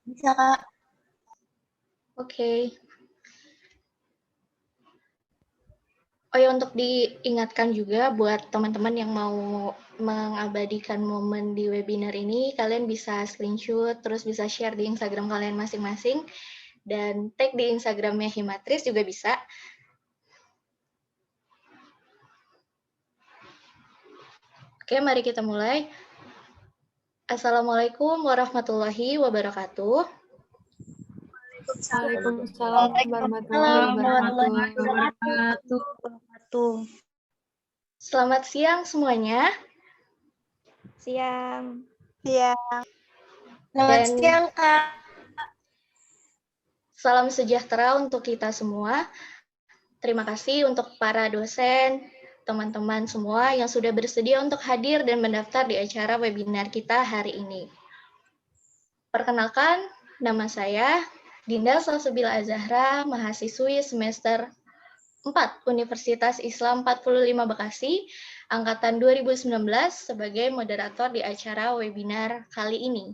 Bisa, Kak. Oke. Oh ya, untuk diingatkan juga buat teman-teman yang mau mengabadikan momen di webinar ini, kalian bisa screenshot, terus bisa share di Instagram kalian masing-masing, dan tag di Instagramnya Himatris juga bisa. Oke, mari kita mulai. Assalamualaikum warahmatullahi wabarakatuh. Waalaikumsalam warahmatullahi wabarakatuh. Selamat siang semuanya. Siang. Dan siang, Kak. salam sejahtera untuk kita semua. Terima kasih untuk para dosen, teman-teman semua yang sudah bersedia untuk hadir dan mendaftar di acara webinar kita hari ini. Perkenalkan, nama saya Dinda Salsabila Azahra, mahasiswi semester 4 Universitas Islam 45 Bekasi, angkatan 2019 sebagai moderator di acara webinar kali ini.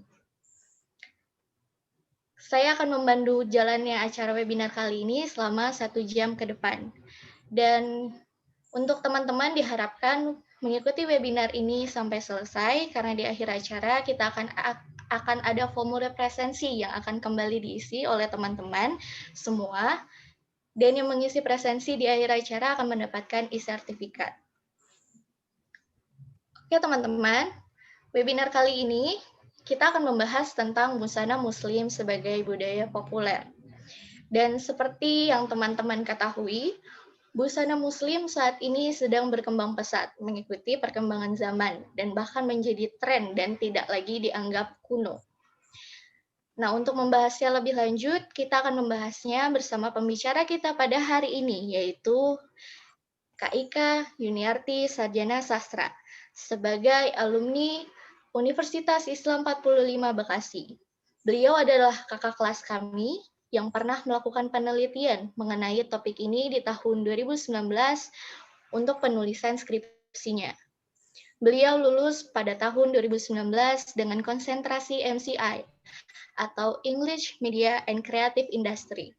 Saya akan membantu jalannya acara webinar kali ini selama 1 jam ke depan. Dan untuk teman-teman diharapkan mengikuti webinar ini sampai selesai, karena di akhir acara kita akan ada formulir presensi yang akan kembali diisi oleh teman-teman semua. Dan yang mengisi presensi di akhir acara akan mendapatkan e-sertifikat. Oke teman-teman, webinar kali ini kita akan membahas tentang busana muslim sebagai budaya populer. Dan seperti yang teman-teman ketahui, busana muslim saat ini sedang berkembang pesat mengikuti perkembangan zaman dan bahkan menjadi tren dan tidak lagi dianggap kuno. Nah, untuk membahasnya lebih lanjut, kita akan membahasnya bersama pembicara kita pada hari ini, yaitu Kak Ika Yuniarti Sarjana Sastra, sebagai alumni Universitas Islam 45 Bekasi. Beliau adalah kakak kelas kami yang pernah melakukan penelitian mengenai topik ini di tahun 2019 untuk penulisan skripsinya. Beliau lulus pada tahun 2019 dengan konsentrasi MCI atau English Media and Creative Industry.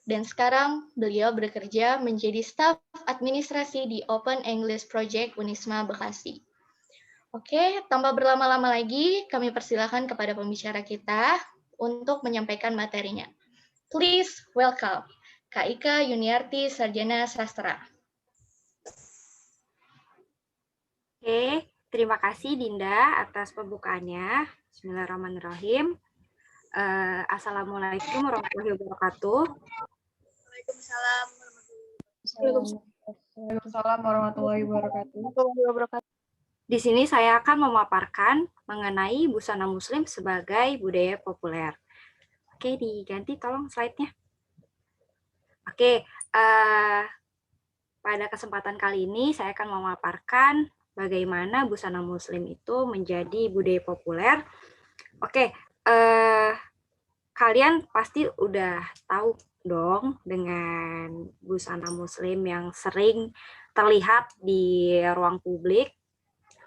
Dan sekarang beliau bekerja menjadi staf administrasi di Open English Project Unisma Bekasi. Oke, tanpa berlama-lama lagi, kami persilakan kepada pembicara kita untuk menyampaikan materinya. Please welcome Kak Ika Yuniarti Sarjana Sastra. Oke, terima kasih Dinda atas pembukaannya. Bismillahirrahmanirrahim. Assalamualaikum warahmatullahi wabarakatuh. Waalaikumsalam warahmatullahi wabarakatuh. Di sini saya akan memaparkan mengenai busana muslim sebagai budaya populer. Oke, diganti tolong slide-nya. Oke, pada kesempatan kali ini saya akan memaparkan bagaimana busana muslim itu menjadi budaya populer. Oke, kalian pasti udah tahu dong dengan busana muslim yang sering terlihat di ruang publik.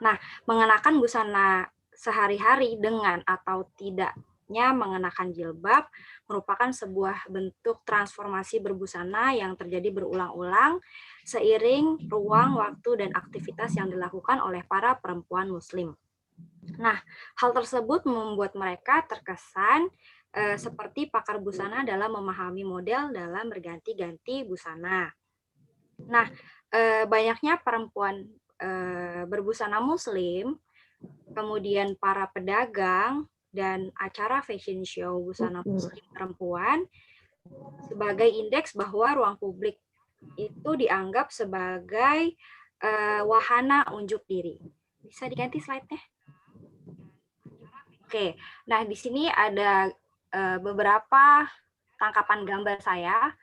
Nah, mengenakan busana sehari-hari dengan atau tidaknya mengenakan jilbab merupakan sebuah bentuk transformasi berbusana yang terjadi berulang-ulang seiring ruang, waktu, dan aktivitas yang dilakukan oleh para perempuan muslim. Nah, hal tersebut membuat mereka terkesan seperti pakar busana dalam memahami model dalam berganti-ganti busana. Nah, banyaknya perempuan berbusana muslim, kemudian para pedagang, dan acara fashion show busana muslim perempuan sebagai indeks bahwa ruang publik itu dianggap sebagai wahana unjuk diri. Bisa diganti slide-nya? Oke, nah di sini ada beberapa tangkapan gambar saya.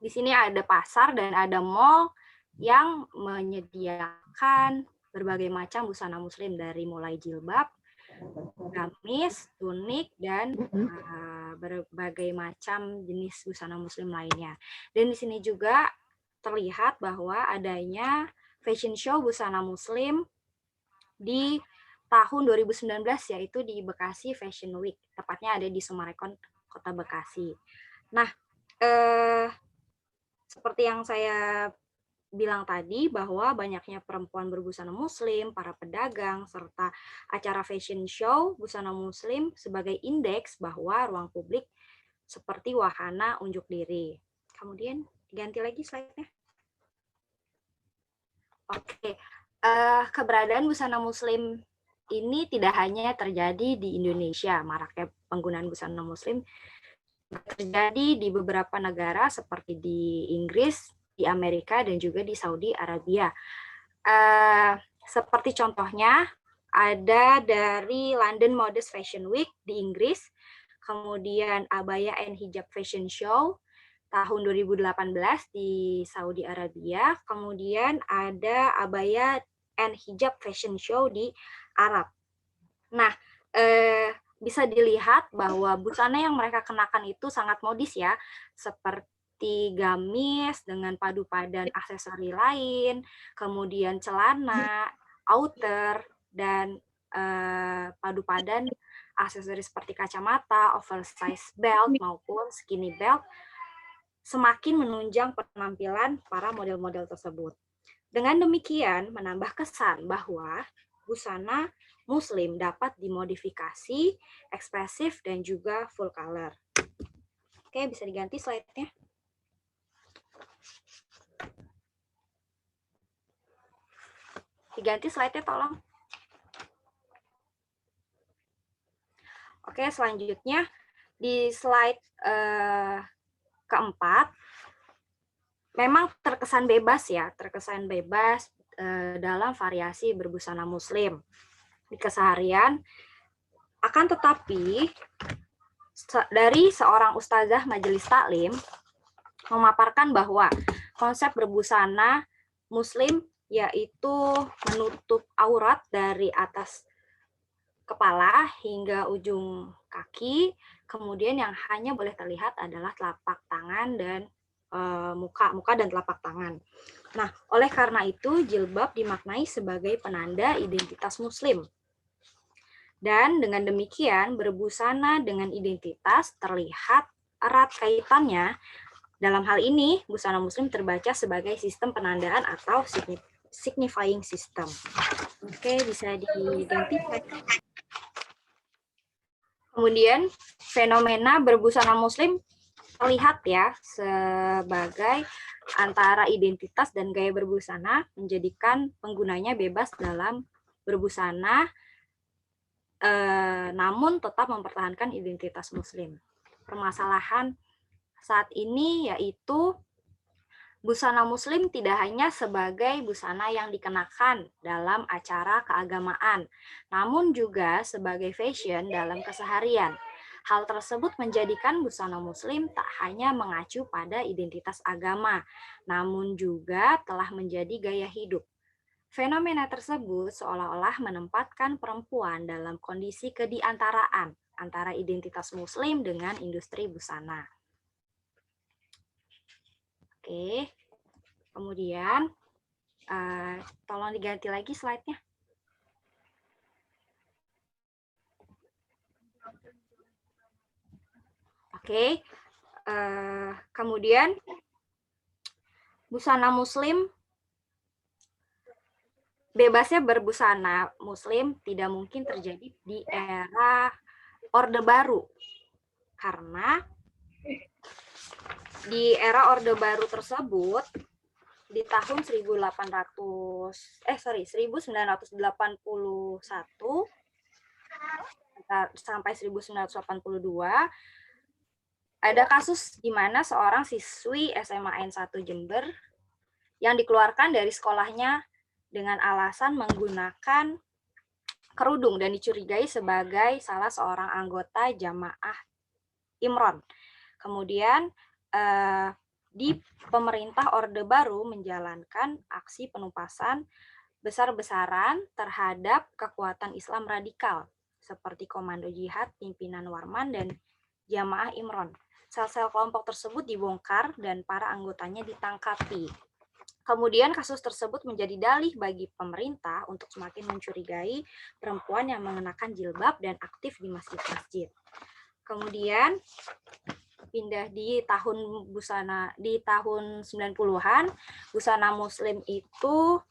Di sini ada pasar dan ada mall yang menyediakan berbagai macam busana muslim dari mulai jilbab, gamis, tunik, dan berbagai macam jenis busana muslim lainnya. Dan di sini juga terlihat bahwa adanya fashion show busana muslim di tahun 2019, yaitu di Bekasi Fashion Week, tepatnya ada di Summarecon, Kota Bekasi. Nah, seperti yang saya bilang tadi, bahwa banyaknya perempuan berbusana muslim, para pedagang, serta acara fashion show busana muslim sebagai indeks bahwa ruang publik seperti wahana unjuk diri. Kemudian ganti lagi slide-nya. Oke, keberadaan busana muslim ini tidak hanya terjadi di Indonesia, maraknya penggunaan busana muslim terjadi di beberapa negara seperti di Inggris, di Amerika, dan juga di Saudi Arabia. Seperti contohnya, ada dari London Modest Fashion Week di Inggris, kemudian Abaya and Hijab Fashion Show tahun 2018 di Saudi Arabia, kemudian ada Abaya and Hijab Fashion Show di Arab. Nah, bisa dilihat bahwa busana yang mereka kenakan itu sangat modis ya, seperti gamis dengan padu padan aksesori lain, kemudian celana, outer, dan padu padan aksesori seperti kacamata, oversize belt maupun skinny belt, semakin menunjang penampilan para model-model tersebut. Dengan demikian, menambah kesan bahwa busana muslim dapat dimodifikasi, ekspresif, dan juga full color. Oke, bisa diganti slide-nya. Diganti slide-nya, tolong. Oke, selanjutnya di slide keempat, memang terkesan bebas ya, terkesan bebas dalam variasi berbusana muslim di keseharian. Akan tetapi, dari seorang ustazah majelis taklim memaparkan bahwa konsep berbusana muslim yaitu menutup aurat dari atas kepala hingga ujung kaki, kemudian yang hanya boleh terlihat adalah telapak tangan dan muka dan telapak tangan. Nah, oleh karena itu jilbab dimaknai sebagai penanda identitas muslim. Dan dengan demikian berbusana dengan identitas terlihat erat kaitannya. Dalam hal ini, busana muslim terbaca sebagai sistem penandaan atau signifying system. Oke, bisa diganti. Kemudian, fenomena berbusana muslim terlihat ya sebagai antara identitas dan gaya berbusana, menjadikan penggunanya bebas dalam berbusana, namun tetap mempertahankan identitas muslim. Permasalahan saat ini yaitu busana muslim tidak hanya sebagai busana yang dikenakan dalam acara keagamaan, namun juga sebagai fashion dalam keseharian. Hal tersebut menjadikan busana muslim tak hanya mengacu pada identitas agama, namun juga telah menjadi gaya hidup. Fenomena tersebut seolah-olah menempatkan perempuan dalam kondisi kediantaraan antara identitas muslim dengan industri busana. Oke, kemudian tolong diganti lagi slide-nya. Oke, kemudian busana muslim, bebasnya berbusana muslim tidak mungkin terjadi di era Orde Baru, karena di era Orde Baru tersebut di tahun 1981 sampai 1982 ada kasus di mana seorang siswi SMA N1 Jember yang dikeluarkan dari sekolahnya dengan alasan menggunakan kerudung dan dicurigai sebagai salah seorang anggota jamaah Imron. Kemudian di pemerintah Orde Baru menjalankan aksi penumpasan besar-besaran terhadap kekuatan Islam radikal seperti Komando Jihad pimpinan Warman dan jamaah Imron. Sel-sel kelompok tersebut dibongkar dan para anggotanya ditangkapi. Kemudian kasus tersebut menjadi dalih bagi pemerintah untuk semakin mencurigai perempuan yang mengenakan jilbab dan aktif di masjid-masjid. Kemudian pindah di tahun 90-an, busana muslim itu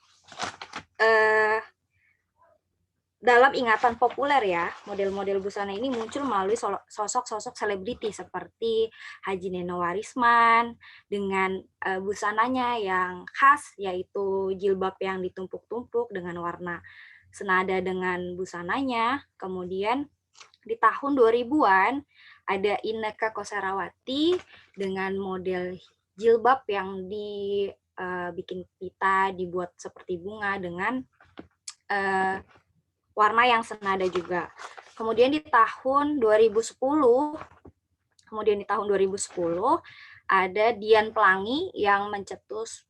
dalam ingatan populer ya, model-model busana ini muncul melalui sosok-sosok selebriti seperti Haji Neno Warisman dengan busananya yang khas, yaitu jilbab yang ditumpuk-tumpuk dengan warna senada dengan busananya. Kemudian di tahun 2000-an ada Inneke Koesherawati dengan model jilbab yang dibikin pita, dibuat seperti bunga dengan warna yang senada juga. Kemudian di tahun 2010 ada Dian Pelangi yang mencetus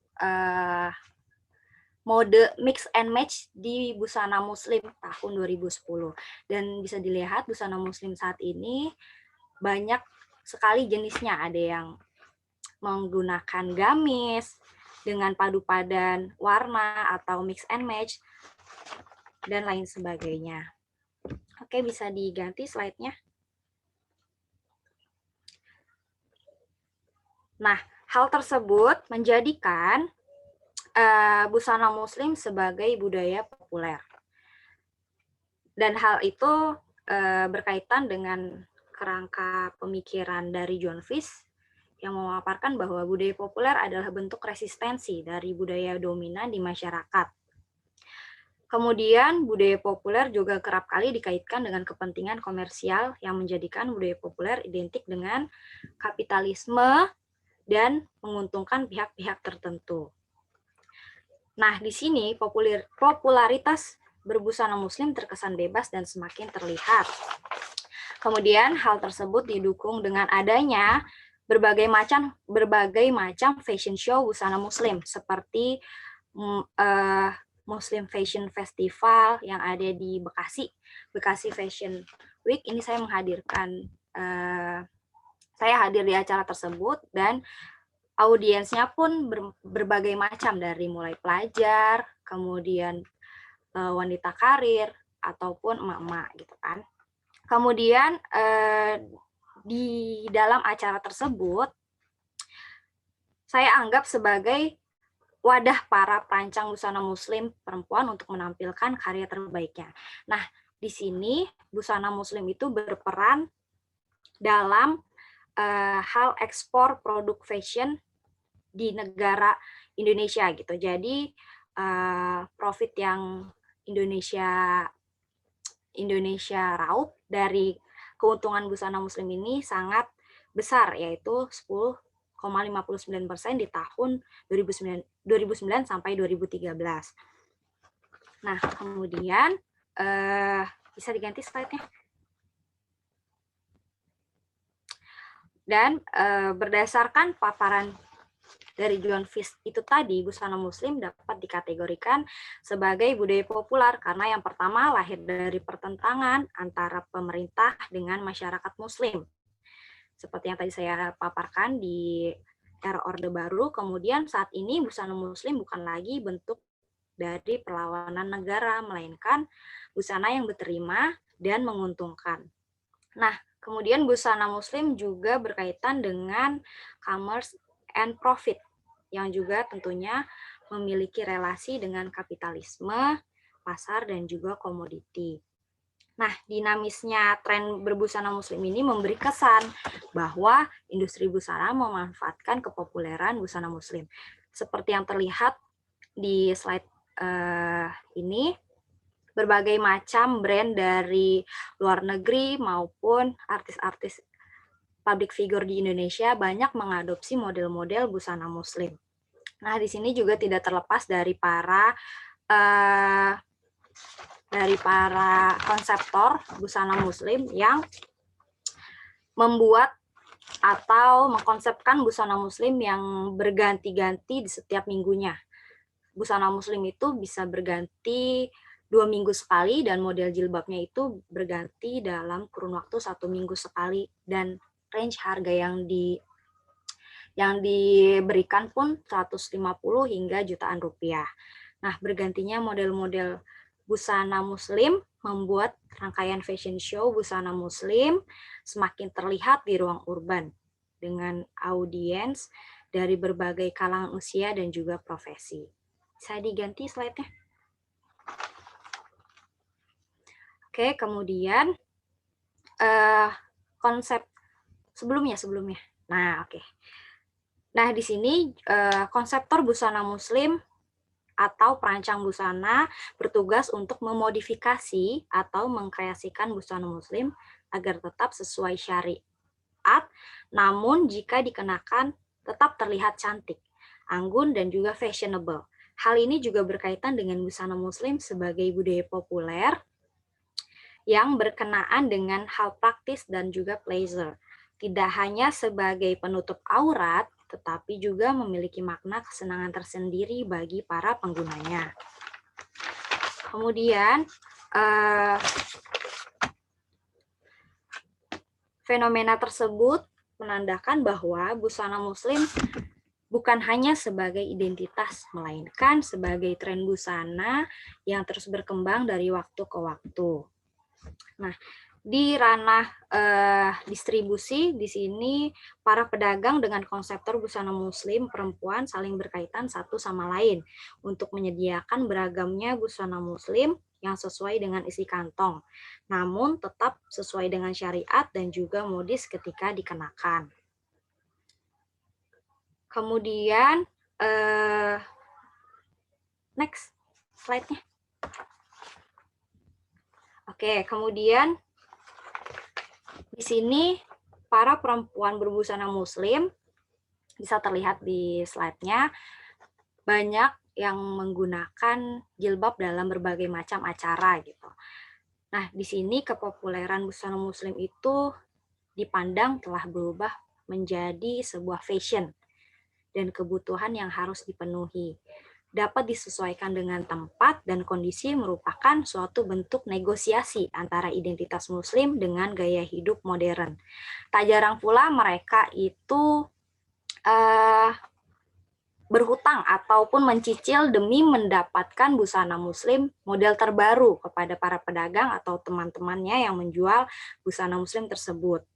mode mix and match di busana muslim tahun 2010. Dan bisa dilihat busana muslim saat ini banyak sekali jenisnya. Ada yang menggunakan gamis dengan padu padan warna atau mix and match dan lain sebagainya. Oke, bisa diganti slide-nya. Nah, hal tersebut menjadikan busana muslim sebagai budaya populer. Dan hal itu berkaitan dengan kerangka pemikiran dari John Fish yang memaparkan bahwa budaya populer adalah bentuk resistensi dari budaya dominan di masyarakat. Kemudian budaya populer juga kerap kali dikaitkan dengan kepentingan komersial yang menjadikan budaya populer identik dengan kapitalisme dan menguntungkan pihak-pihak tertentu. Nah, di sini popularitas berbusana muslim terkesan bebas dan semakin terlihat. Kemudian hal tersebut didukung dengan adanya berbagai macam fashion show busana muslim seperti Muslim Fashion Festival yang ada di Bekasi Fashion Week. Ini saya hadir di acara tersebut dan audiensnya pun berbagai macam, dari mulai pelajar, kemudian wanita karir ataupun emak-emak gitu kan. Kemudian di dalam acara tersebut saya anggap sebagai wadah para perancang busana muslim perempuan untuk menampilkan karya terbaiknya. Nah, di sini busana muslim itu berperan dalam hal ekspor produk fashion di negara Indonesia gitu. Jadi profit yang Indonesia raup dari keuntungan busana muslim ini sangat besar, yaitu 10,59% di tahun 2009 sampai 2013. Nah, kemudian bisa diganti slide-nya. Dan berdasarkan paparan dari John Fish itu tadi, busana muslim dapat dikategorikan sebagai budaya populer karena yang pertama lahir dari pertentangan antara pemerintah dengan masyarakat muslim. Seperti yang tadi saya paparkan di era Orde Baru, kemudian saat ini busana muslim bukan lagi bentuk dari perlawanan negara, melainkan busana yang diterima dan menguntungkan. Nah, kemudian busana muslim juga berkaitan dengan commerce and profit, yang juga tentunya memiliki relasi dengan kapitalisme, pasar, dan juga komoditi. Nah, dinamisnya tren berbusana muslim ini memberi kesan bahwa industri busana memanfaatkan kepopuleran busana muslim. Seperti yang terlihat di slide ini, berbagai macam brand dari luar negeri maupun artis-artis public figure di Indonesia banyak mengadopsi model-model busana muslim. Nah, di sini juga tidak terlepas dari para konseptor busana muslim yang membuat atau mengkonsepkan busana muslim yang berganti-ganti di setiap minggunya. Busana muslim itu bisa berganti 2 minggu sekali dan model jilbabnya itu berganti dalam kurun waktu 1 minggu sekali, dan range harga yang yang diberikan pun 150 hingga jutaan rupiah. Nah, bergantinya model-model busana muslim membuat rangkaian fashion show busana muslim semakin terlihat di ruang urban dengan audiens dari berbagai kalangan usia dan juga profesi. Saya diganti slide-nya. Oke, kemudian konsep sebelumnya. Nah, oke. Nah, di sini konseptor busana muslim atau perancang busana bertugas untuk memodifikasi atau mengkreasikan busana muslim agar tetap sesuai syariat, namun jika dikenakan tetap terlihat cantik, anggun, dan juga fashionable. Hal ini juga berkaitan dengan busana muslim sebagai budaya populer yang berkenaan dengan hal praktis dan juga pleasure. Tidak hanya sebagai penutup aurat, tetapi juga memiliki makna kesenangan tersendiri bagi para penggunanya. Kemudian, fenomena tersebut menandakan bahwa busana muslim bukan hanya sebagai identitas, melainkan sebagai tren busana yang terus berkembang dari waktu ke waktu. Nah, di ranah distribusi, di sini para pedagang dengan konseptor busana muslim perempuan saling berkaitan satu sama lain untuk menyediakan beragamnya busana muslim yang sesuai dengan isi kantong, namun tetap sesuai dengan syariat dan juga modis ketika dikenakan. Kemudian, next slide-nya. Oke, kemudian di sini para perempuan berbusana muslim bisa terlihat di slide-nya banyak yang menggunakan jilbab dalam berbagai macam acara gitu. Nah, di sini kepopuleran busana muslim itu dipandang telah berubah menjadi sebuah fashion dan kebutuhan yang harus dipenuhi. Dapat disesuaikan dengan tempat dan kondisi merupakan suatu bentuk negosiasi antara identitas muslim dengan gaya hidup modern. Tak jarang pula mereka itu berhutang ataupun mencicil demi mendapatkan busana muslim model terbaru kepada para pedagang atau teman-temannya yang menjual busana muslim tersebut.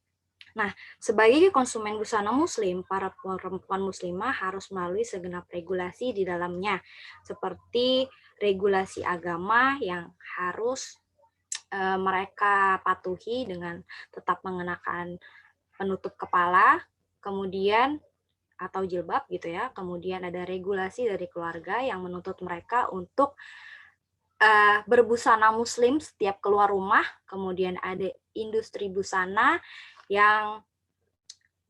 Nah, sebagai konsumen busana muslim, para perempuan muslimah harus melalui segenap regulasi di dalamnya, seperti regulasi agama yang harus mereka patuhi dengan tetap mengenakan penutup kepala, kemudian atau jilbab gitu ya, kemudian ada regulasi dari keluarga yang menuntut mereka untuk berbusana muslim setiap keluar rumah, kemudian ada industri busana yang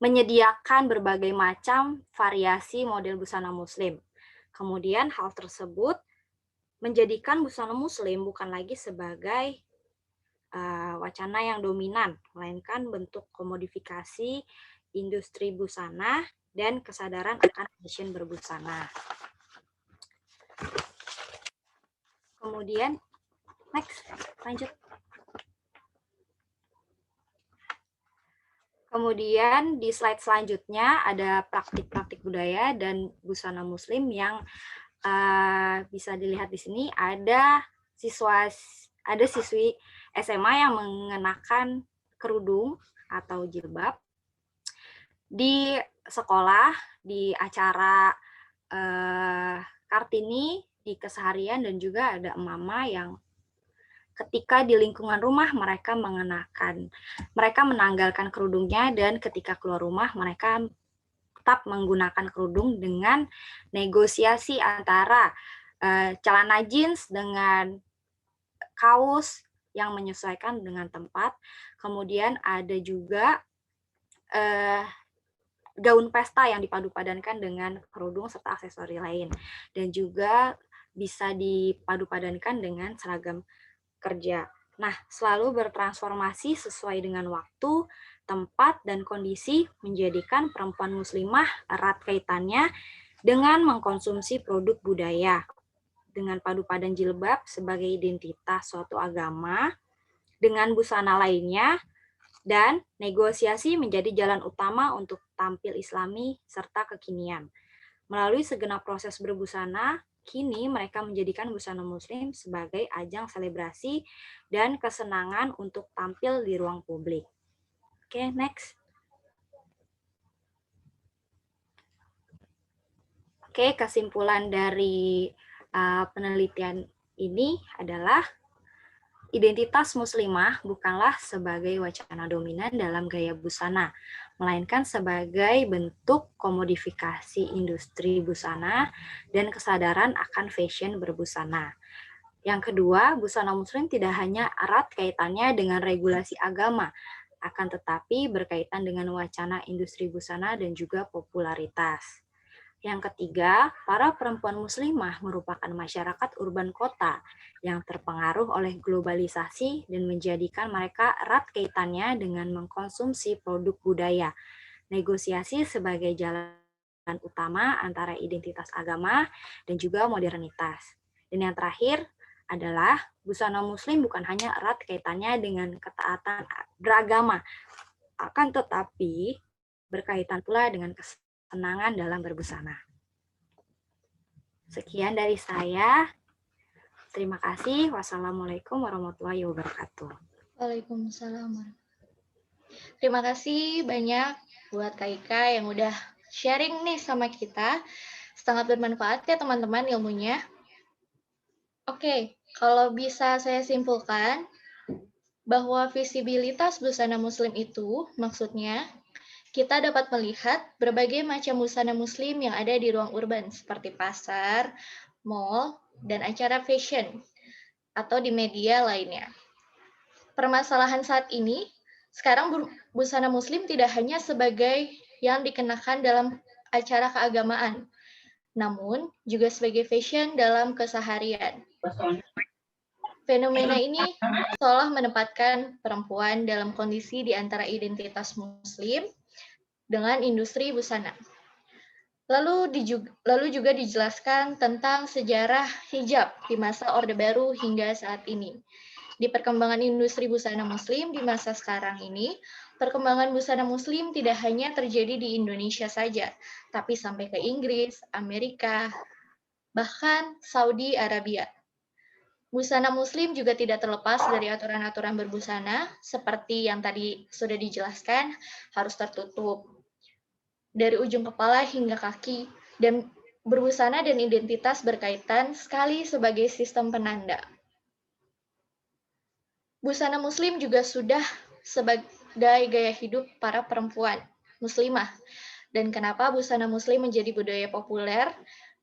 menyediakan berbagai macam variasi model busana muslim. Kemudian hal tersebut menjadikan busana muslim bukan lagi sebagai wacana yang dominan, melainkan bentuk komodifikasi industri busana dan kesadaran akan fashion berbusana. Kemudian, next, lanjut. Kemudian di slide selanjutnya ada praktik-praktik budaya dan busana muslim yang bisa dilihat di sini. Ada siswi SMA yang mengenakan kerudung atau jilbab di sekolah, di acara Kartini, di keseharian, dan juga ada mama yang ketika di lingkungan rumah mereka menanggalkan kerudungnya, dan ketika keluar rumah mereka tetap menggunakan kerudung dengan negosiasi antara celana jeans dengan kaos yang menyesuaikan dengan tempat. Kemudian ada juga gaun pesta yang dipadu-padankan dengan kerudung serta aksesori lain, dan juga bisa dipadu-padankan dengan seragam kerja. Nah, selalu bertransformasi sesuai dengan waktu, tempat, dan kondisi menjadikan perempuan muslimah erat kaitannya dengan mengkonsumsi produk budaya. Dengan padu padan jilbab sebagai identitas suatu agama, dengan busana lainnya Dan negosiasi menjadi jalan utama untuk tampil islami serta kekinian. Melalui segenap proses berbusana, kini mereka menjadikan busana muslim sebagai ajang selebrasi dan kesenangan untuk tampil di ruang publik. Oke, next. Oke, kesimpulan dari penelitian ini adalah identitas muslimah bukanlah sebagai wacana dominan dalam gaya busana, melainkan sebagai bentuk komodifikasi industri busana dan kesadaran akan fashion berbusana. Yang kedua, busana muslim tidak hanya erat kaitannya dengan regulasi agama, akan tetapi berkaitan dengan wacana industri busana dan juga popularitas. Yang ketiga, para perempuan muslimah merupakan masyarakat urban kota yang terpengaruh oleh globalisasi dan menjadikan mereka erat kaitannya dengan mengkonsumsi produk budaya. Negosiasi sebagai jalan utama antara identitas agama dan juga modernitas. Dan yang terakhir adalah busana muslim bukan hanya erat kaitannya dengan ketaatan beragama, akan tetapi berkaitan pula dengan kesenangan dalam berbusana. Sekian dari saya. Terima kasih. Wassalamualaikum warahmatullahi wabarakatuh. Waalaikumsalam. Terima kasih banyak buat Kak Ika yang udah sharing nih sama kita. Sangat bermanfaat ya teman-teman ilmunya. Oke, kalau bisa saya simpulkan bahwa visibilitas busana muslim itu maksudnya kita dapat melihat berbagai macam busana muslim yang ada di ruang urban seperti pasar, mall, dan acara fashion atau di media lainnya. Permasalahan saat ini, sekarang busana muslim tidak hanya sebagai yang dikenakan dalam acara keagamaan, namun juga sebagai fashion dalam keseharian. Fenomena ini seolah menempatkan perempuan dalam kondisi di antara identitas muslim dengan industri busana. Lalu juga dijelaskan tentang sejarah hijab di masa Orde Baru hingga saat ini. Di perkembangan industri busana muslim di masa sekarang ini, perkembangan busana muslim tidak hanya terjadi di Indonesia saja, tapi sampai ke Inggris, Amerika, bahkan Saudi Arabia. Busana muslim juga tidak terlepas dari aturan-aturan berbusana, seperti yang tadi sudah dijelaskan, harus tertutup dari ujung kepala hingga kaki, dan berbusana dan identitas berkaitan sekali sebagai sistem penanda. Busana muslim juga sudah sebagai gaya hidup para perempuan muslimah. Dan kenapa busana muslim menjadi budaya populer?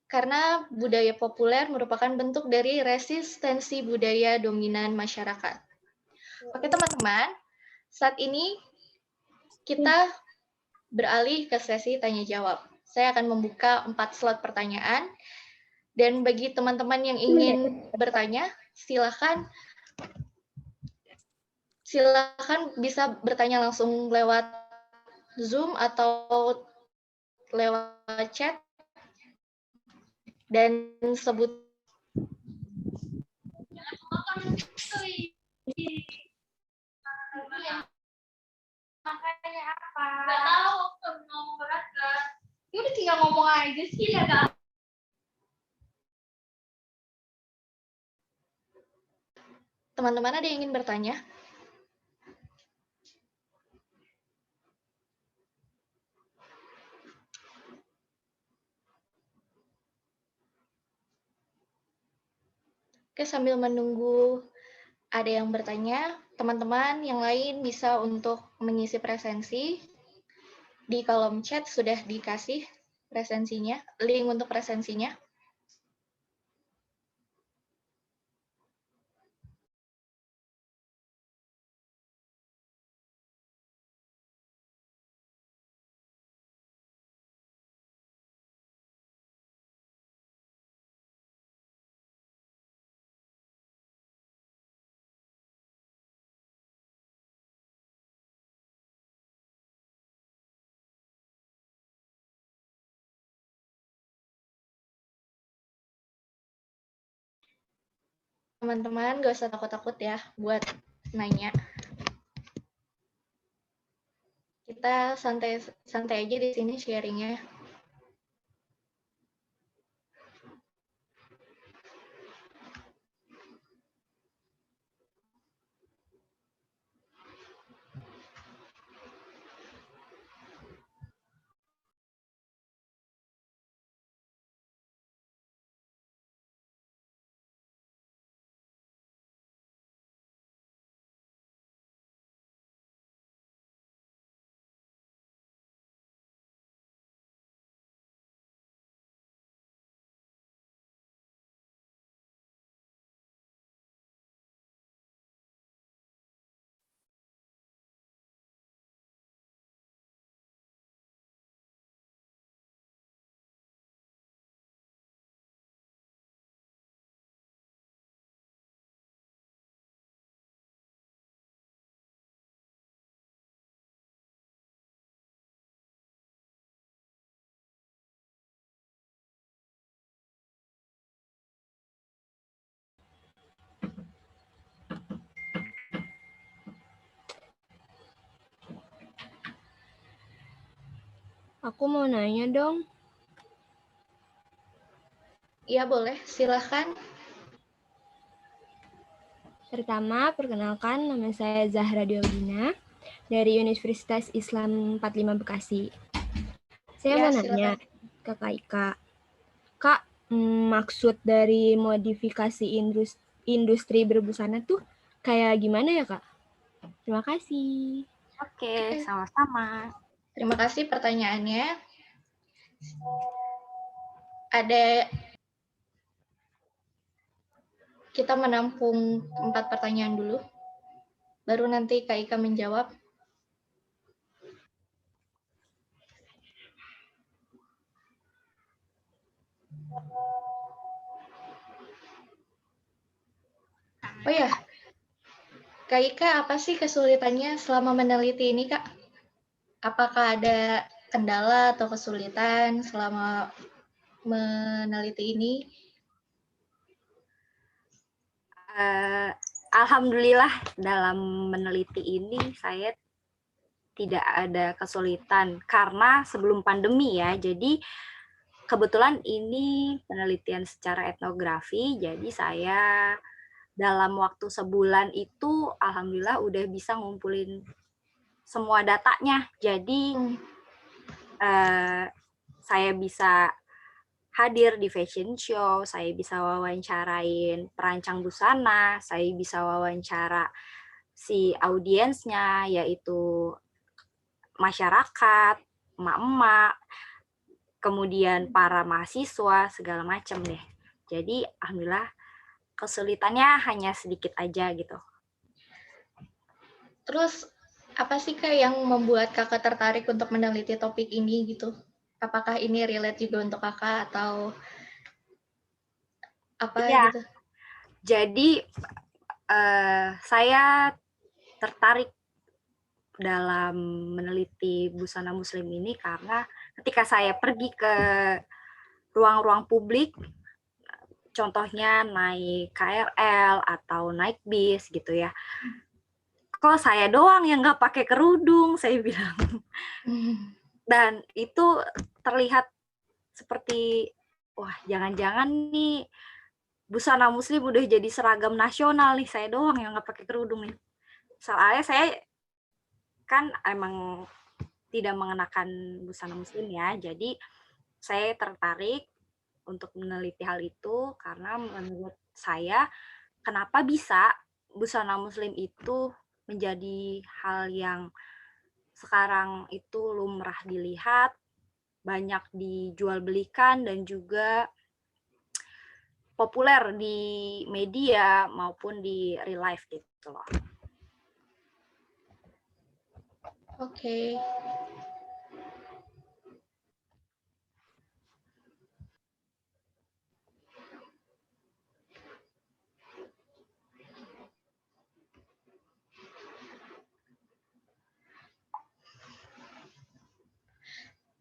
Karena budaya populer merupakan bentuk dari resistensi budaya dominan masyarakat. Oke teman-teman, saat ini kita beralih ke sesi tanya jawab. Saya akan membuka 4 slot pertanyaan, dan bagi teman-teman yang ingin bertanya, silakan bisa bertanya langsung lewat Zoom atau lewat chat, dan sebut makanya apa? Gak tahu, ngomong berat kan? Ya udah tinggal ngomong aja sih, ya gak? Teman-teman ada yang ingin bertanya? Oke, sambil menunggu ada yang bertanya, teman-teman yang lain bisa untuk mengisi presensi. Di kolom chat sudah dikasih presensinya, link untuk presensinya. Teman-teman gak usah takut-takut ya buat nanya. Kita santai aja di sini sharingnya. Aku mau nanya dong. Iya boleh, silahkan. Pertama, perkenalkan nama saya Zahra Diogina dari Universitas Islam 45 Bekasi. Saya Ya, mau nanya silakan. ke Kak Ika. Kak, maksud dari modifikasi industri berbusana tuh kayak gimana ya, Kak? Terima kasih. Oke, sama-sama. Terima kasih pertanyaannya. Kita menampung 4 pertanyaan dulu, baru nanti Kak Ika menjawab. Oh ya, Kak Ika, apa sih kesulitannya selama meneliti ini, Kak? Apakah ada kendala atau kesulitan selama meneliti ini? Alhamdulillah dalam meneliti ini saya tidak ada kesulitan karena sebelum pandemi ya. Jadi kebetulan ini penelitian secara etnografi, jadi saya dalam waktu sebulan itu alhamdulillah udah bisa ngumpulin semua datanya. Jadi saya bisa hadir di fashion show, saya bisa wawancarain perancang busana, saya bisa wawancara si audiensnya, yaitu masyarakat, emak-emak, kemudian para mahasiswa, segala macam deh. Jadi, alhamdulillah kesulitannya hanya sedikit aja gitu. Terus, apa sih Kak yang membuat Kakak tertarik untuk meneliti topik ini gitu? Apakah ini relate juga untuk Kakak atau apa ya, gitu? Jadi, saya tertarik dalam meneliti busana muslim ini karena ketika saya pergi ke ruang-ruang publik, contohnya naik KRL atau naik bis gitu ya, kok saya doang yang nggak pakai kerudung, saya bilang. Dan itu terlihat seperti, wah jangan-jangan nih busana muslim udah jadi seragam nasional nih, saya doang yang nggak pakai kerudung nih. Soalnya saya kan emang tidak mengenakan busana muslim ya, jadi saya tertarik untuk meneliti hal itu karena menurut saya kenapa bisa busana muslim itu menjadi hal yang sekarang itu lumrah dilihat, banyak dijual belikan dan juga populer di media maupun di real life gitu loh. Oke.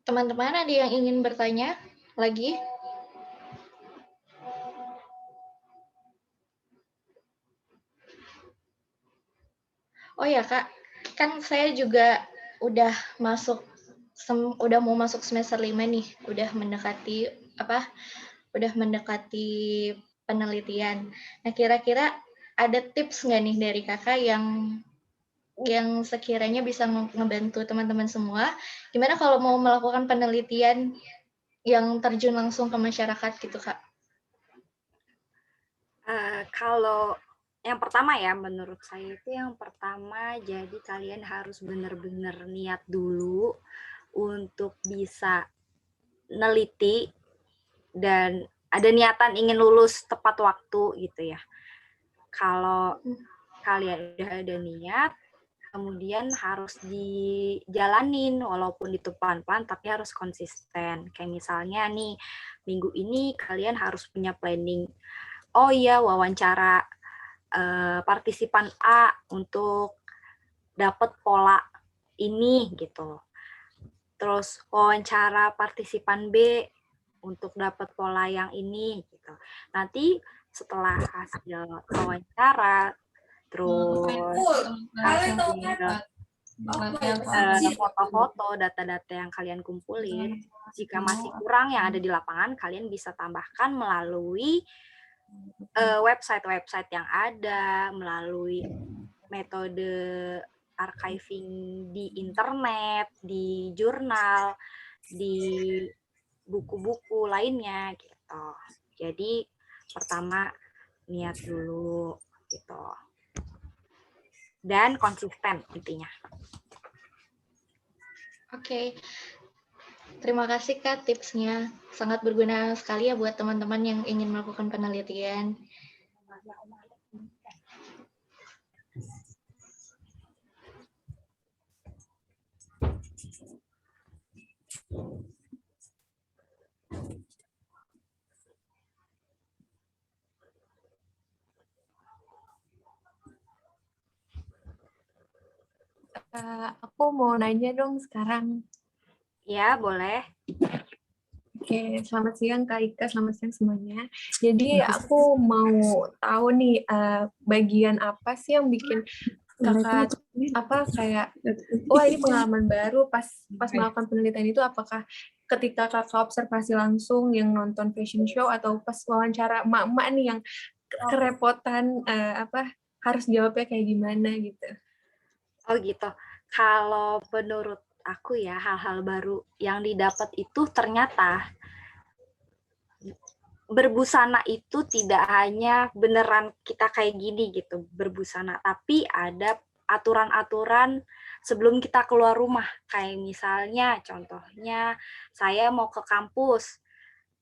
Teman-teman ada yang ingin bertanya lagi? Oh ya Kak, kan saya juga udah udah mau masuk semester 5 nih, udah mendekati penelitian. Nah, kira-kira ada tips nggak nih dari kakak yang sekiranya bisa ngebantu teman-teman semua, gimana kalau mau melakukan penelitian yang terjun langsung ke masyarakat gitu, Kak? Kalau yang pertama ya, menurut saya itu yang pertama, jadi kalian harus benar-benar niat dulu untuk bisa neliti dan ada niatan ingin lulus tepat waktu gitu ya. Kalau kalian udah ada niat, kemudian harus dijalanin walaupun itu pelan-pelan tapi harus konsisten. Kayak misalnya nih, minggu ini kalian harus punya planning. Oh iya, wawancara partisipan A untuk dapat pola ini gitu. Terus wawancara partisipan B untuk dapat pola yang ini gitu. Nanti setelah hasil wawancara, terus foto-foto, data-data yang kalian kumpulin, jika masih kurang yang ada di lapangan, kalian bisa tambahkan melalui website-website yang ada, melalui metode archiving di internet, di jurnal, di buku-buku lainnya gitu. Jadi pertama niat dulu gitu. Dan konsisten intinya. Oke. Terima kasih Kak tipsnya. Sangat berguna sekali ya buat teman-teman yang ingin melakukan penelitian. Aku mau nanya dong sekarang. Ya, boleh. Oke, selamat siang Kak Ika, selamat siang semuanya. Jadi aku mau tahu nih bagian apa sih yang bikin kakak kayak wah ini pengalaman baru pas melakukan penelitian itu, apakah ketika kakak observasi langsung yang nonton fashion show atau pas wawancara emak-emak nih yang kerepotan harus jawabnya kayak gimana gitu. Oh gitu. Kalau menurut aku ya, hal-hal baru yang didapat itu ternyata berbusana itu tidak hanya beneran kita kayak gini gitu, berbusana, tapi ada aturan-aturan sebelum kita keluar rumah. Kayak misalnya, contohnya saya mau ke kampus,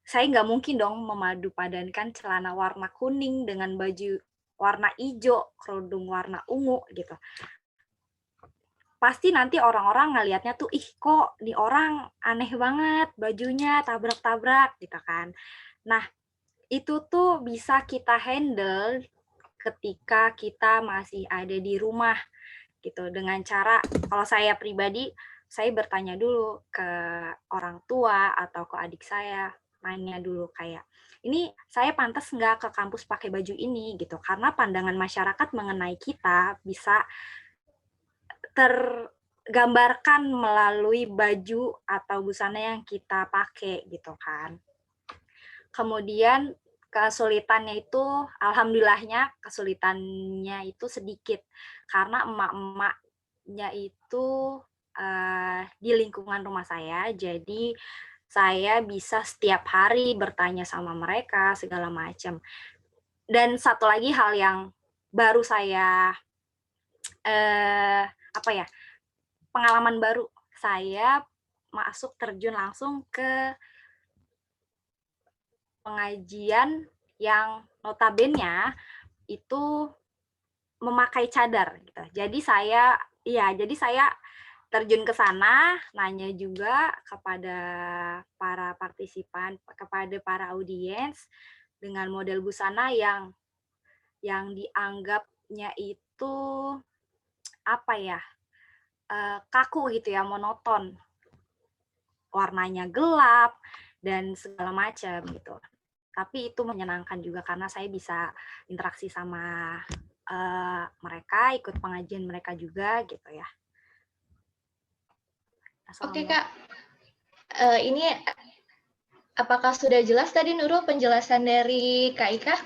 saya nggak mungkin dong memadu padankan celana warna kuning dengan baju warna hijau, kerudung warna ungu gitu. Pasti nanti orang-orang ngelihatnya tuh, ih kok nih orang aneh banget bajunya, tabrak-tabrak gitu kan. Nah, itu tuh bisa kita handle ketika kita masih ada di rumah gitu, dengan cara, kalau saya pribadi, saya bertanya dulu ke orang tua atau ke adik saya, nanya dulu kayak, ini saya pantas nggak ke kampus pakai baju ini gitu, karena pandangan masyarakat mengenai kita bisa tergambarkan melalui baju atau busana yang kita pakai gitu kan. Kemudian kesulitannya itu, alhamdulillahnya kesulitannya itu sedikit, karena emak-emaknya itu di lingkungan rumah saya, jadi saya bisa setiap hari bertanya sama mereka segala macam. Dan satu lagi hal yang baru saya pengalaman baru, saya masuk terjun langsung ke pengajian yang notabene itu memakai cadar gitu. Jadi saya terjun ke sana, nanya juga kepada para partisipan, kepada para audiens dengan model busana yang dianggapnya itu kaku gitu ya, monoton, warnanya gelap dan segala macam gitu. Tapi itu menyenangkan juga karena saya bisa interaksi sama mereka, ikut pengajian mereka juga gitu ya. Oke Kak, ini apakah sudah jelas tadi Nurul penjelasan dari Kak Ika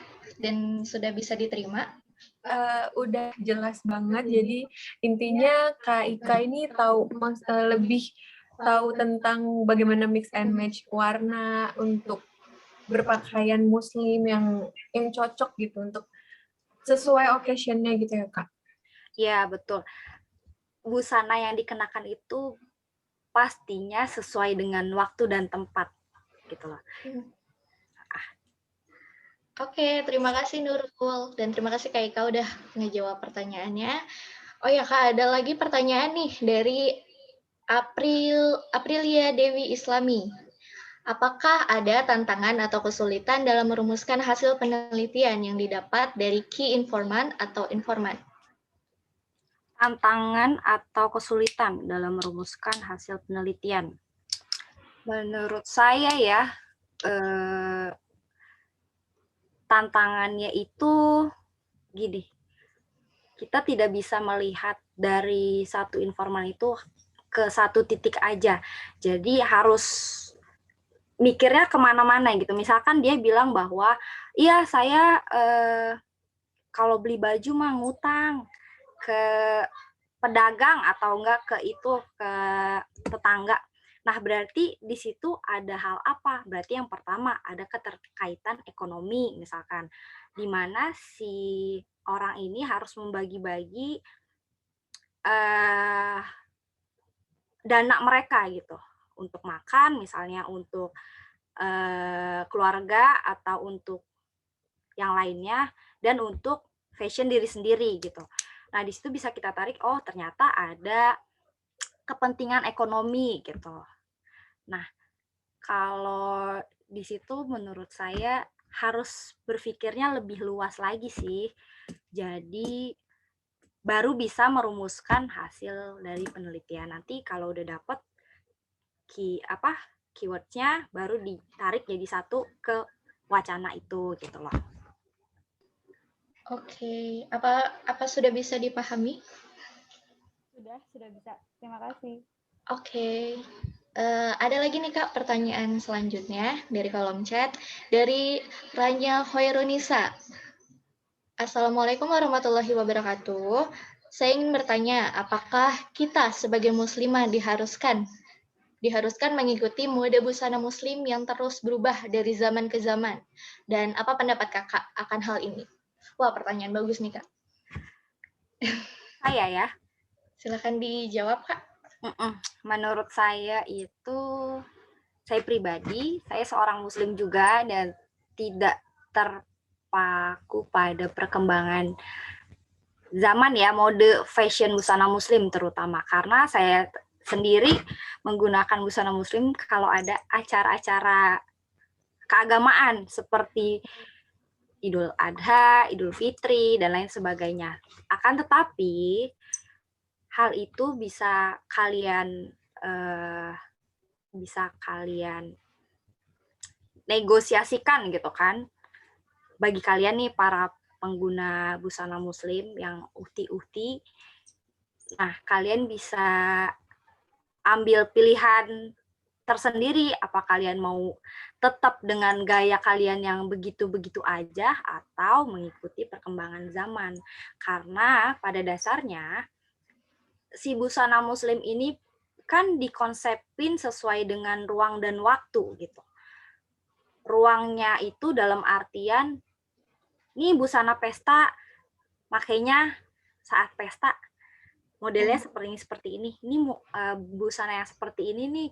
dan sudah bisa diterima? Udah jelas banget. Jadi intinya Kak Ika ini lebih tahu tentang bagaimana mix and match warna untuk berpakaian muslim yang cocok gitu untuk sesuai occasion-nya gitu ya Kak. Ya, betul. Busana yang dikenakan itu pastinya sesuai dengan waktu dan tempat gitu loh. Oke, terima kasih Nurul dan terima kasih Kak Ika udah ngejawab pertanyaannya. Oh ya Kak, ada lagi pertanyaan nih dari Aprilia Dewi Islami. Apakah ada tantangan atau kesulitan dalam merumuskan hasil penelitian yang didapat dari key informant atau informan? Tantangan atau kesulitan dalam merumuskan hasil penelitian. Menurut saya ya, tantangannya itu gini, kita tidak bisa melihat dari satu informan itu ke satu titik aja. Jadi harus mikirnya kemana-mana gitu. Misalkan dia bilang bahwa, iya saya kalau beli baju mah ngutang ke pedagang atau enggak ke tetangga. Nah, berarti di situ ada hal apa? Berarti yang pertama ada keterkaitan ekonomi misalkan, di mana si orang ini harus membagi-bagi dana mereka gitu untuk makan, misalnya untuk keluarga atau untuk yang lainnya, dan untuk fashion diri sendiri gitu. Nah, di situ bisa kita tarik, oh ternyata ada kepentingan ekonomi gitu. Nah, kalau di situ menurut saya harus berpikirnya lebih luas lagi sih. Jadi baru bisa merumuskan hasil dari penelitian. Nanti kalau udah dapet keywordnya baru ditarik jadi satu ke wacana itu gitu loh. Oke, apa sudah bisa dipahami? Sudah bisa. Terima kasih. Oke. Ada lagi nih Kak pertanyaan selanjutnya dari kolom chat dari Ranya Hoirunisa. Assalamualaikum warahmatullahi wabarakatuh. Saya ingin bertanya, apakah kita sebagai muslimah diharuskan mengikuti mode busana muslim yang terus berubah dari zaman ke zaman? Dan apa pendapat Kakak akan hal ini? Wah, pertanyaan bagus nih Kak. Saya ya. Silakan dijawab Kak. Menurut saya itu, saya pribadi, saya seorang muslim juga dan tidak terpaku pada perkembangan zaman ya, mode fashion busana muslim terutama, karena saya sendiri menggunakan busana muslim kalau ada acara-acara keagamaan seperti Idul Adha, Idul Fitri, dan lain sebagainya. Akan tetapi, hal itu bisa kalian negosiasikan gitu kan. Bagi kalian nih para pengguna busana muslim yang uhti-uhti, nah kalian bisa ambil pilihan tersendiri, apa kalian mau tetap dengan gaya kalian yang begitu-begitu aja atau mengikuti perkembangan zaman. Karena pada dasarnya si busana muslim ini kan dikonsepin sesuai dengan ruang dan waktu gitu. Ruangnya itu dalam artian ini busana pesta makanya saat pesta modelnya seperti ini. Ini busana yang seperti ini nih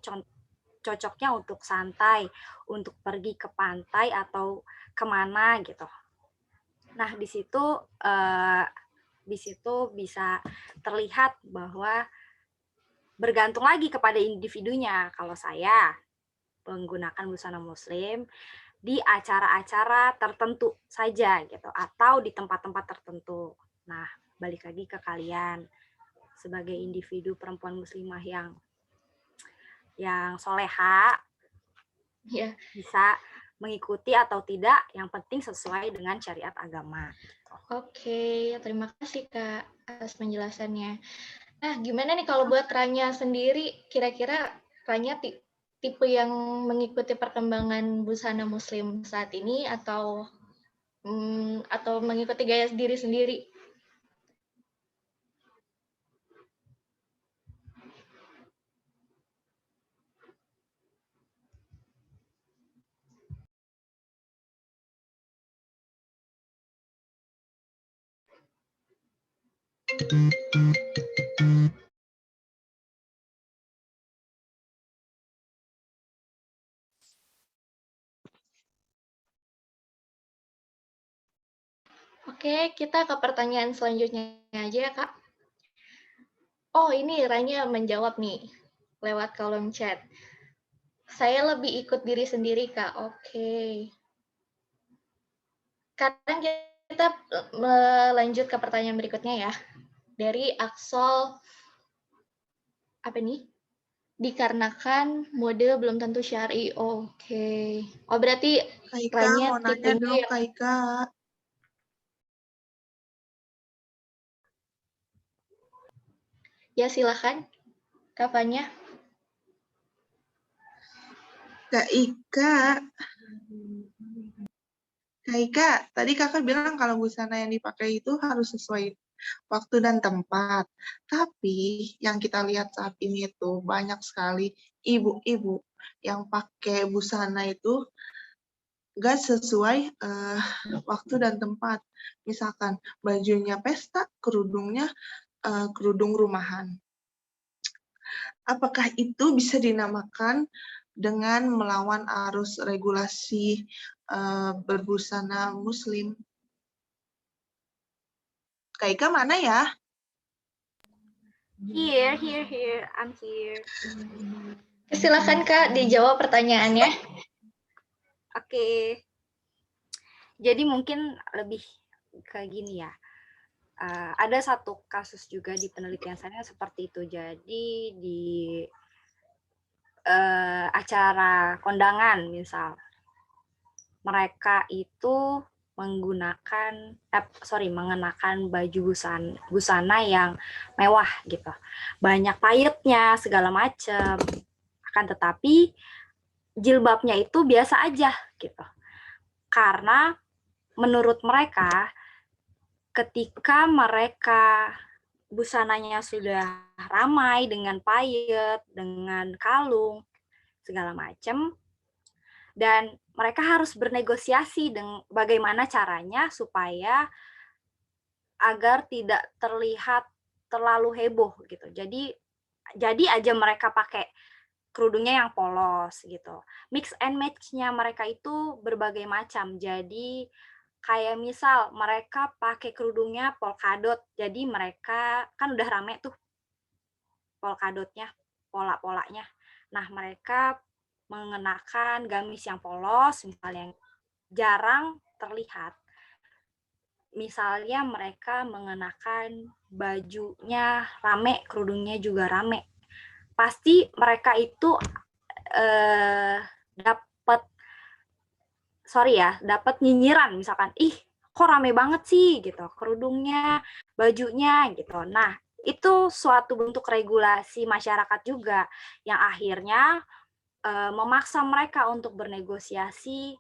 cocoknya untuk santai, untuk pergi ke pantai atau kemana gitu. Nah, di situ bisa terlihat bahwa bergantung lagi kepada individunya. Kalau saya menggunakan busana muslim di acara-acara tertentu saja gitu, atau di tempat-tempat tertentu. Nah, balik lagi ke kalian sebagai individu perempuan muslimah yang soleha, Ya. bisa mengikuti atau tidak, yang penting sesuai dengan syariat agama. Oke, terima kasih Kak atas penjelasannya. Nah, gimana nih kalau buat Ranya sendiri, kira-kira Ranya tipe yang mengikuti perkembangan busana muslim saat ini atau mengikuti gaya diri sendiri? Oke, kita ke pertanyaan selanjutnya aja ya, Kak. Oh, ini Ranya menjawab nih lewat kolom chat. Saya lebih ikut diri sendiri, Kak. Oke. Sekarang kita melanjut ke pertanyaan berikutnya ya. Dari Aksol, apa nih? Dikarenakan mode belum tentu syar'i. Oke. Oh, berarti Kak Ika, Ranya mau nanya tipenya dong, yang... Kak Ika. Ya, silahkan. Kapannya? Kak Ika, tadi kakak bilang kalau busana yang dipakai itu harus sesuai waktu dan tempat. Tapi yang kita lihat saat ini itu banyak sekali ibu-ibu yang pakai busana itu gak sesuai waktu dan tempat. Misalkan bajunya pesta, kerudungnya kerudung rumahan. Apakah itu bisa dinamakan dengan melawan arus regulasi berbusana muslim? Kak Ika mana ya? Here, I'm here. Silahkan Kak, dijawab pertanyaannya. Oke. Jadi mungkin lebih kayak gini ya. Ada satu kasus juga di penelitian saya seperti itu. Jadi di acara kondangan misal, mereka itu mengenakan baju busana yang mewah gitu, banyak paetnya segala macam. Akan tetapi jilbabnya itu biasa aja gitu, karena menurut mereka ketika mereka busananya sudah ramai dengan paet, dengan kalung segala macam, dan mereka harus bernegosiasi dengan bagaimana caranya supaya agar tidak terlihat terlalu heboh gitu. Jadi aja mereka pakai kerudungnya yang polos gitu. Mix and match-nya mereka itu berbagai macam. Jadi kayak misal mereka pakai kerudungnya polkadot. Jadi mereka kan udah rame tuh polkadotnya, pola-polanya. Nah, mereka mengenakan gamis yang polos, misalnya yang jarang terlihat. Misalnya mereka mengenakan bajunya rame, kerudungnya juga rame. Pasti mereka itu dapat nyinyiran, misalkan, ih kok rame banget sih gitu, kerudungnya, bajunya gitu. Nah, itu suatu bentuk regulasi masyarakat juga yang akhirnya memaksa mereka untuk bernegosiasi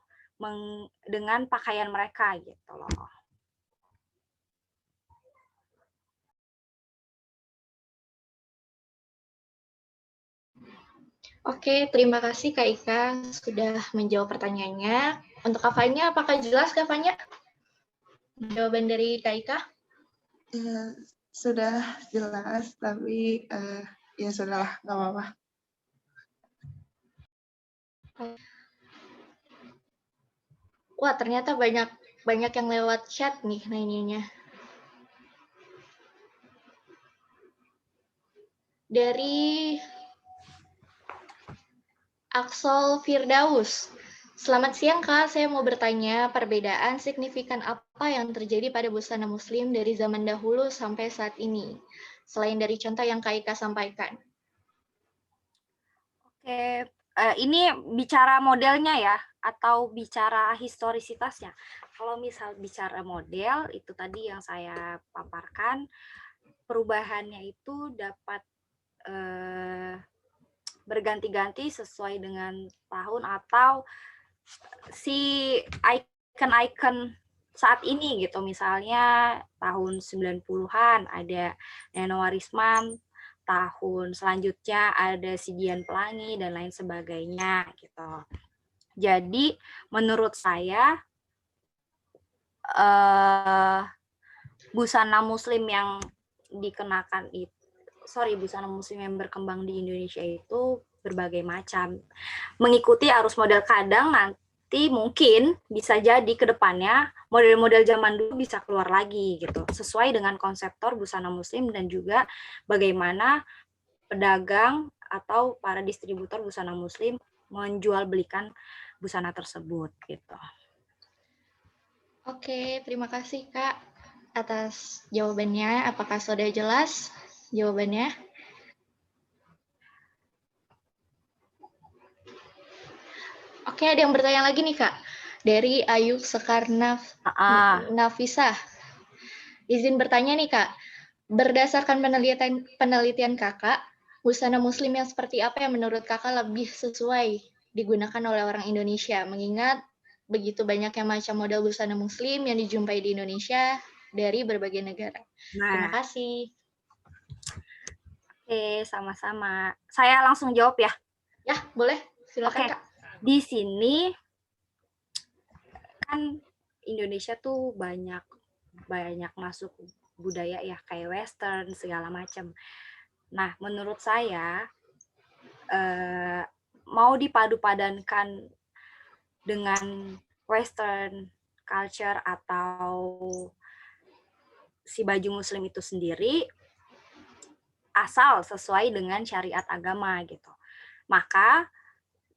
dengan pakaian mereka gitu loh. Oke, terima kasih Kak Ika sudah menjawab pertanyaannya. Untuk Kak Fanya, apakah jelas Kak Fanya? Jawaban dari Kak Ika? Ya, sudah jelas, tapi ya sudahlah, nggak apa-apa. Wah, ternyata banyak yang lewat chat nih nanyanya. Dari Aksol Firdaus. Selamat siang Kak, saya mau bertanya perbedaan signifikan apa yang terjadi pada busana muslim dari zaman dahulu sampai saat ini, selain dari contoh yang Kak Ika sampaikan. Oke, ini bicara modelnya ya, atau bicara historisitasnya. Kalau misal bicara model, itu tadi yang saya paparkan, perubahannya itu dapat berganti-ganti sesuai dengan tahun atau si icon-icon saat ini gitu. Misalnya tahun 90-an ada Neno Warisman, tahun selanjutnya ada si Dian Pelangi dan lain sebagainya gitu. Jadi menurut saya busana muslim yang dikenakan itu, busana muslim yang berkembang di Indonesia itu berbagai macam. Mengikuti arus model, kadang nanti mungkin bisa jadi ke depannya model-model zaman dulu bisa keluar lagi gitu, sesuai dengan konseptor busana muslim dan juga bagaimana pedagang atau para distributor busana muslim menjual belikan busana tersebut gitu. Oke, terima kasih Kak atas jawabannya. Apakah sudah jelas jawabannya? Oke, ada yang bertanya lagi nih Kak. Dari Ayu Sekar Nafisah. Izin bertanya nih Kak. Berdasarkan penelitian Kakak, busana muslim yang seperti apa yang menurut Kakak lebih sesuai digunakan oleh orang Indonesia? Mengingat begitu banyaknya macam model busana muslim yang dijumpai di Indonesia dari berbagai negara. Terima kasih. Oke, sama-sama. Saya langsung jawab ya. Ya, boleh. Silakan Kak. Di sini kan Indonesia tuh banyak masuk budaya ya, kayak western segala macam. Nah, menurut saya mau dipadu-padankan dengan western culture atau si baju muslim itu sendiri, asal sesuai dengan syariat agama gitu. Maka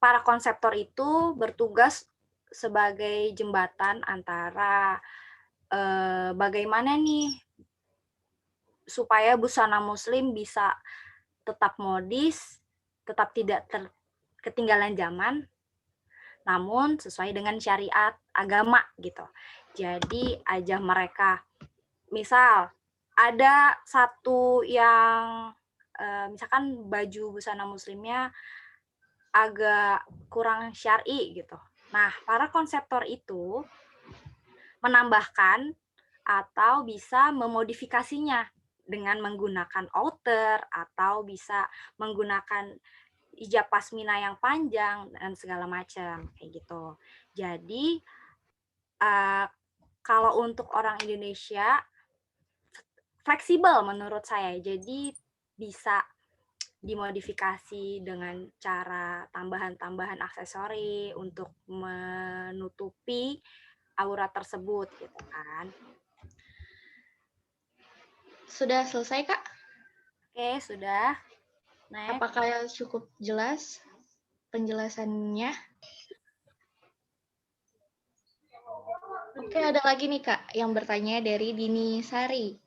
para konseptor itu bertugas sebagai jembatan antara bagaimana nih supaya busana muslim bisa tetap modis, tetap tidak ketinggalan zaman, namun sesuai dengan syariat agama gitu. Jadi aja mereka, misal ada satu yang misalkan baju busana muslimnya agak kurang syar'i gitu. Nah, para konseptor itu menambahkan atau bisa memodifikasinya dengan menggunakan outer atau bisa menggunakan hijab pasmina yang panjang dan segala macam kayak gitu. Jadi kalau untuk orang Indonesia fleksibel menurut saya. Jadi bisa dimodifikasi dengan cara tambahan-tambahan aksesori untuk menutupi aura tersebut gitu kan. Sudah selesai Kak? Oke, sudah. Next. Apakah cukup jelas penjelasannya? Oke, ada lagi nih Kak yang bertanya dari Dini Sari.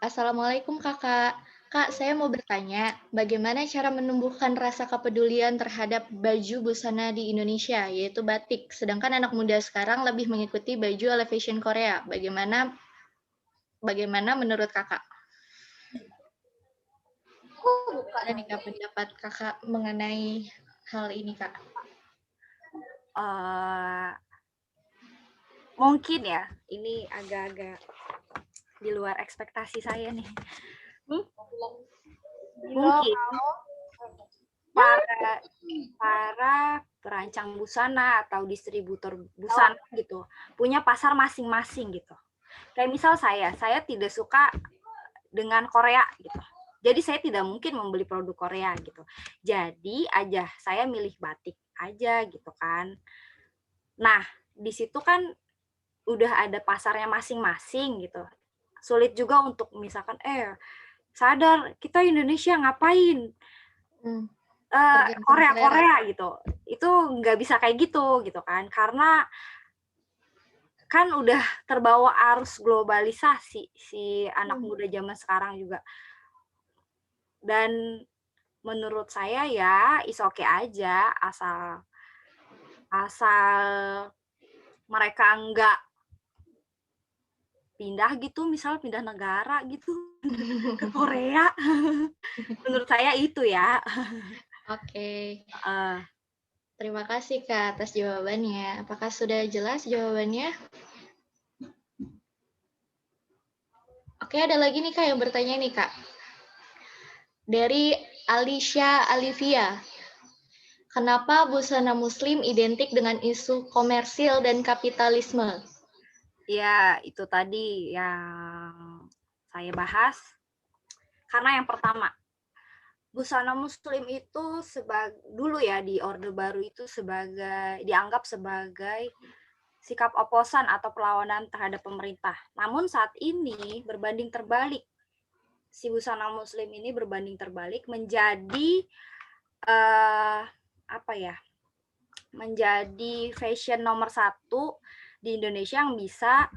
Assalamualaikum Kakak. Kak, saya mau bertanya, bagaimana cara menumbuhkan rasa kepedulian terhadap baju busana di Indonesia, yaitu batik, sedangkan anak muda sekarang lebih mengikuti baju ala fashion Korea. Bagaimana menurut Kakak? Ada nih Kak pendapat Kakak mengenai hal ini Kak? Mungkin ya, ini agak-agak di luar ekspektasi saya nih. Mungkin para perancang busana atau distributor busana gitu punya pasar masing-masing gitu. Kayak misal saya tidak suka dengan Korea gitu. Jadi saya tidak mungkin membeli produk Korea gitu. Jadi aja saya milih batik aja gitu kan. Nah, di situ kan udah ada pasarnya masing-masing gitu. Sulit juga untuk misalkan sadar kita Indonesia ngapain Korea gitu, itu nggak bisa kayak gitu kan, karena kan udah terbawa arus globalisasi si anak muda zaman sekarang juga. Dan menurut saya ya is okay aja asal mereka nggak pindah gitu, misal pindah negara gitu ke Korea. Menurut saya itu ya. Oke, Eh, terima kasih Kak atas jawabannya. Apakah sudah jelas jawabannya? Oke, ada lagi nih Kak yang bertanya nih Kak. Dari Alicia Alivia. Kenapa busana muslim identik dengan isu komersil dan kapitalisme? Ya, itu tadi yang saya bahas. Karena yang pertama, busana muslim itu dulu ya di Orde Baru itu dianggap sebagai sikap oposan atau perlawanan terhadap pemerintah. Namun saat ini berbanding terbalik. Si busana muslim ini berbanding terbalik menjadi menjadi fashion nomor 1 di Indonesia yang bisa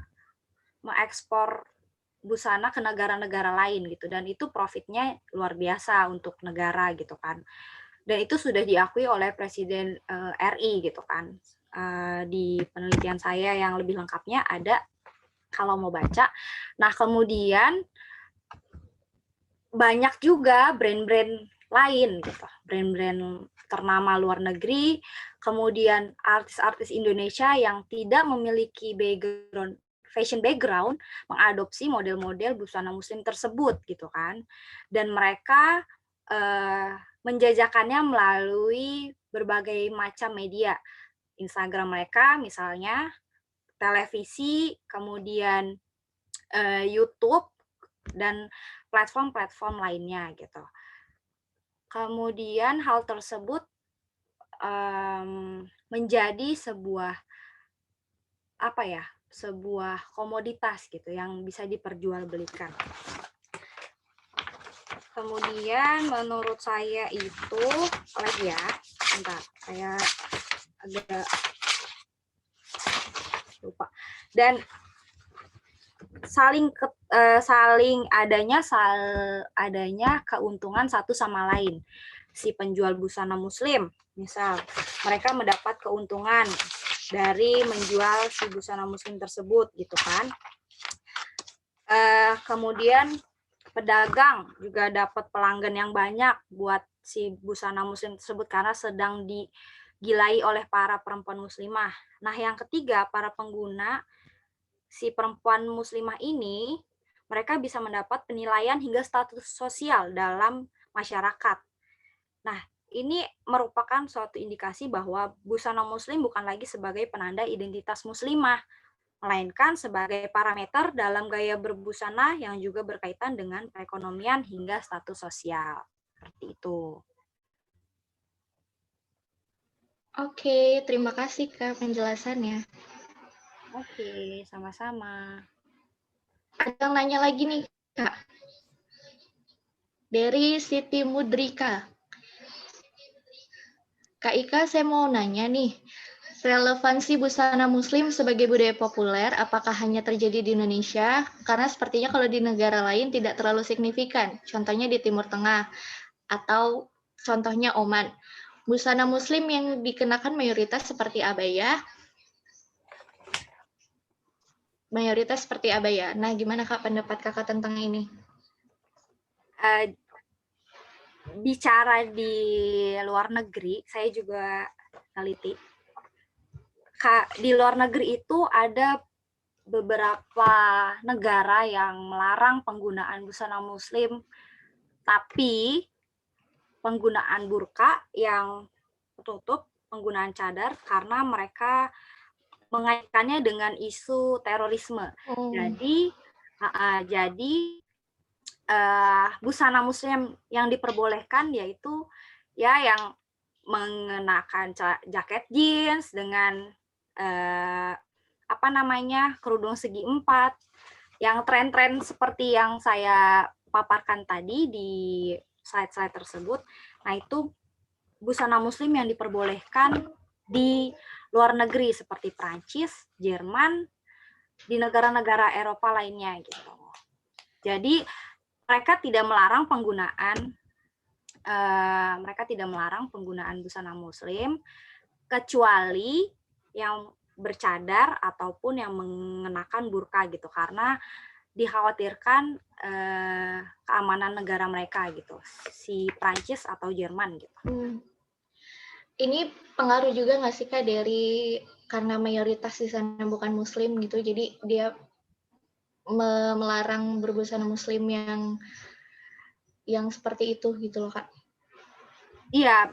mengekspor busana ke negara-negara lain gitu, dan itu profitnya luar biasa untuk negara gitu kan, dan itu sudah diakui oleh Presiden RI gitu kan. Di penelitian saya yang lebih lengkapnya ada kalau mau baca. Nah kemudian banyak juga brand-brand lain gitu, brand-brand ternama luar negeri, kemudian artis-artis Indonesia yang tidak memiliki fashion background mengadopsi model-model busana muslim tersebut gitu kan, dan mereka menjajakannya melalui berbagai macam media, Instagram mereka misalnya, televisi, kemudian YouTube dan platform-platform lainnya gitu. Kemudian hal tersebut menjadi sebuah komoditas gitu yang bisa diperjualbelikan. Kemudian menurut saya itu lagi ya, bentar, saya agak lupa. Dan saling adanya keuntungan satu sama lain. Si penjual busana muslim, misal mereka mendapat keuntungan dari menjual si busana muslim tersebut gitu kan. Kemudian pedagang juga dapat pelanggan yang banyak buat si busana muslim tersebut karena sedang digilai oleh para perempuan muslimah. Nah, yang ketiga, para pengguna si perempuan muslimah ini, mereka bisa mendapat penilaian hingga status sosial dalam masyarakat. Nah, ini merupakan suatu indikasi bahwa busana muslim bukan lagi sebagai penanda identitas muslimah, melainkan sebagai parameter dalam gaya berbusana yang juga berkaitan dengan perekonomian hingga status sosial. Seperti itu. Oke, terima kasih Kak penjelasannya. Oke, sama-sama. Ada yang nanya lagi nih Kak. Dari Siti Mudrika. Kak Ika, saya mau nanya nih, relevansi busana muslim sebagai budaya populer apakah hanya terjadi di Indonesia? Karena sepertinya kalau di negara lain tidak terlalu signifikan, contohnya di Timur Tengah, atau contohnya Oman. Busana muslim yang dikenakan mayoritas seperti abaya. Nah, gimana Kak pendapat Kakak tentang ini? Bicara di luar negeri, saya juga teliti. Di luar negeri itu ada beberapa negara yang melarang penggunaan busana muslim, tapi penggunaan burka yang tertutup, penggunaan cadar karena mereka mengaitkannya dengan isu terorisme. Jadi busana muslim yang diperbolehkan yaitu ya yang mengenakan jaket jeans dengan kerudung segi 4, yang tren-tren seperti yang saya paparkan tadi di slide-slide tersebut. Nah, itu busana muslim yang diperbolehkan di luar negeri seperti Prancis, Jerman, di negara-negara Eropa lainnya gitu. Jadi mereka tidak melarang penggunaan busana muslim, kecuali yang bercadar ataupun yang mengenakan burka gitu, karena dikhawatirkan keamanan negara mereka gitu, si Prancis atau Jerman gitu. Ini pengaruh juga nggak sih Kak dari karena mayoritas di sana bukan Muslim gitu, jadi dia melarang berbusana Muslim yang seperti itu gitu loh Kak? Iya,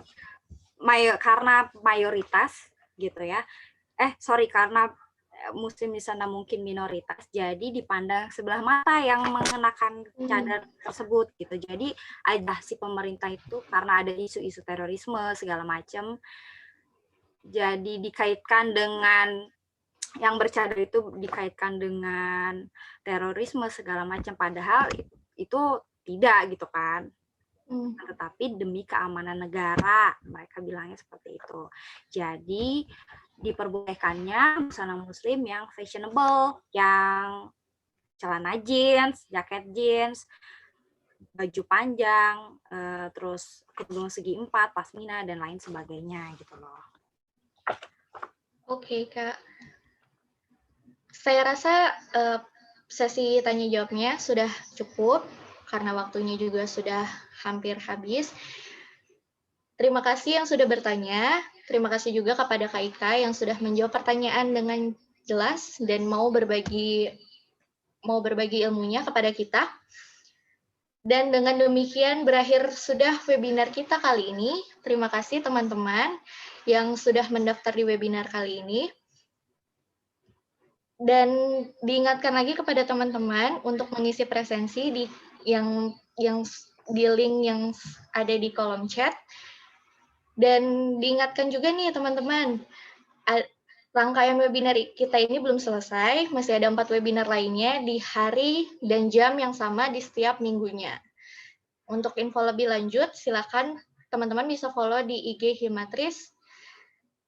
karena mayoritas gitu ya. Karena Muslim di sana mungkin minoritas, jadi dipandang sebelah mata yang mengenakan cadar tersebut gitu. Jadi ada si pemerintah itu karena ada isu-isu terorisme segala macam, jadi dikaitkan dengan yang bercadar itu dikaitkan dengan terorisme segala macam, padahal itu tidak gitu kan. Tetapi demi keamanan negara, mereka bilangnya seperti itu. Jadi diperbolehkannya busana Muslim yang fashionable, yang celana jeans, jaket jeans, baju panjang, terus kerudung segi 4, pasmina, dan lain sebagainya gitu loh. Oke Kak. Saya rasa sesi tanya jawabnya sudah cukup, karena waktunya juga sudah hampir habis. Terima kasih yang sudah bertanya. Terima kasih juga kepada Kak Ika yang sudah menjawab pertanyaan dengan jelas dan mau berbagi ilmunya kepada kita. Dan dengan demikian berakhir sudah webinar kita kali ini. Terima kasih teman-teman yang sudah mendaftar di webinar kali ini. Dan diingatkan lagi kepada teman-teman untuk mengisi presensi di link yang ada di kolom chat. Dan diingatkan juga nih teman-teman, rangkaian webinar kita ini belum selesai, masih ada 4 webinar lainnya di hari dan jam yang sama di setiap minggunya. Untuk info lebih lanjut, silakan teman-teman bisa follow di IG Himatris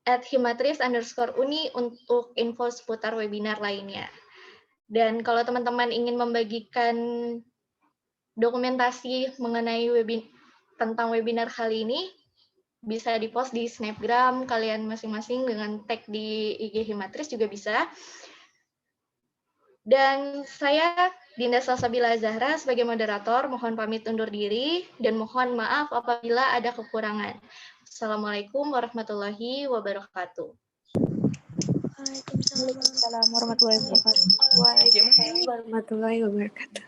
@himatris_uni untuk info seputar webinar lainnya. Dan kalau teman-teman ingin membagikan dokumentasi mengenai tentang webinar kali ini, bisa di-post di Snapgram kalian masing-masing dengan tag di IG Himatris juga bisa. Dan saya, Dinda Salsabila Zahra, sebagai moderator, mohon pamit undur diri, dan mohon maaf apabila ada kekurangan. Assalamualaikum warahmatullahi wabarakatuh. Waalaikumsalam warahmatullahi wabarakatuh. Waalaikumsalam warahmatullahi wabarakatuh.